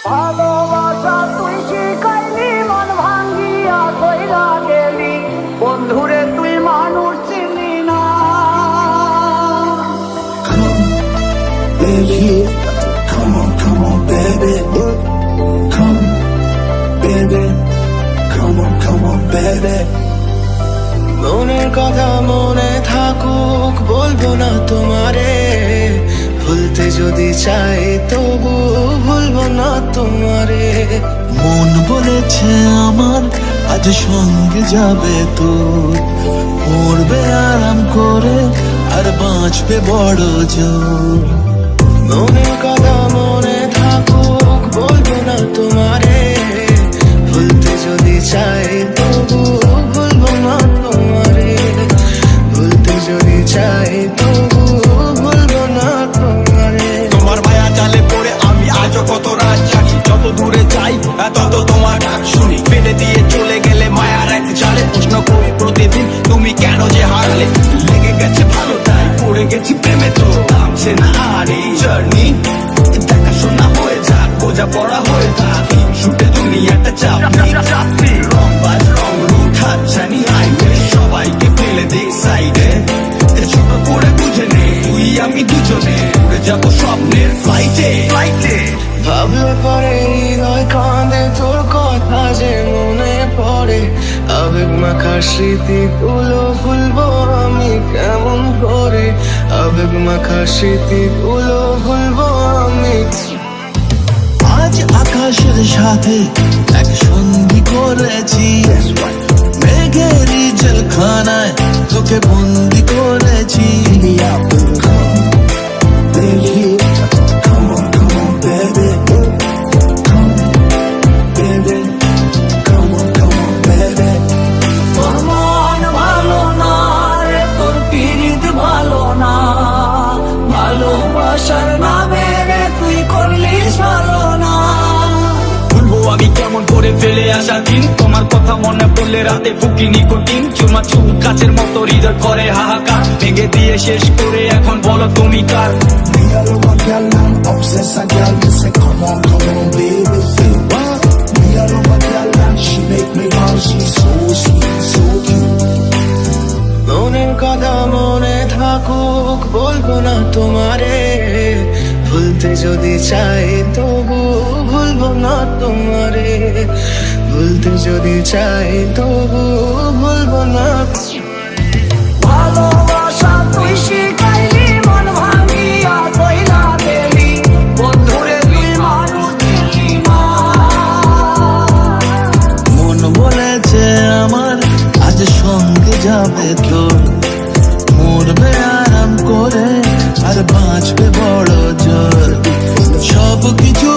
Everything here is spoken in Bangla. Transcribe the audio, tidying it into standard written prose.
ভালোবাসা তুই শিখাইলি, মন ভাঙ্গিয়া কইরা গেলি, বন্ধুরে তুই মানুষ চিনি না। Baby, come on, baby. Come, baby. Come on, baby. মনের কথা মনে থাকুক, বলবো না তোমারে। ভুলতে যদি চাই তবু ভুলবো না তোমারে। মন বলেছে আমার আজ সঙ্গে যাবে তোর, পড়বে আরাম করে আর বাঁচবে বড় জোর। মনের কথা মনে থাকুক, বলবো না তোমারে। ভুলতে যদি চাই তবু ভুলবো না তোমারে। ভুলতে যদি চাই তবু ভুলবো না তোমারে। তোমার মায়া জালে পড়ে আমি আজও কত রাত জাগি, যত দূরে যাই তত তোমার ডাক শুনি। ফেলে দিয়ে চলে গেলে মায়ার এক জালে প্রশ্ন করি প্রতিদিন, তুমি কেন যে হারলে? লেগে গেছে ভালো তাই পড়ে গেছি প্রেমে, তো থামছে না আর এই জার্নি। দেখাশোনা হয়ে যাক, বোঝা পড়া হয়ে থাক, শুটে দুনিয়াটা চাপনি। রং বাজ রং রুট হাতছানি হাইওয়ে, সবাইকে ফেলে দিই সাইডে। ছোট করে বুঝে নে তুই আমি দুজনে উড়ে যাবো স্বপ্নের ফ্লাইটে। ভাবলে পরে হৃদয় কাঁদে, তোর কথা যে মনে পড়ে। আবেগ মাখা স্মৃতিগুলো ভুলবো আমি কেমন করে। আবেগ মাখা স্মৃতিগুলো ভুলবো আমি। আজ আকাশের সাথে এক সন্ধি করেছি, মেঘেরই জেলখানায় তোকে বন্দি করেছি। তোর মন ভালো না রে, তোর পিরিত ভালো না, ভালোবাসার নামে রে তুই করলিস ভালো না। ভুলবো আমি কেমন করে ফেলে আসা দিন, তোমার কথা মনে পড়লে রাতে ফুকি নিকোটিন। চুমা চুম কাছের মতো হৃদয় করে হাহাকার, ভেঙে দিয়ে শেষ করে এখন বলো তুমি কার। Me alone, my girl, I'm obsessed. A girl, you say, come on, baby, feel what? Me alone, my girl, and she make me want. She's so sweet, so cute. মনের কথা মনে থাকুক, বলবো না তোমারে। ভুলতে যদি চাই তবু ভুলবো না তোমারে। ভুলতে যদি চাই তবু ভুলবো না। ভালোবাসা তুই শিখাইলি, মন ভাঙ্গিয়া কইরা গেলি, বন্ধুরে তুই মানুষ চিনি না। মন বলেছে আমার আজ সঙ্গে যাবে তোর, মরবে আরাম করে আর বাঁচবে বড় জোর। সব কিছু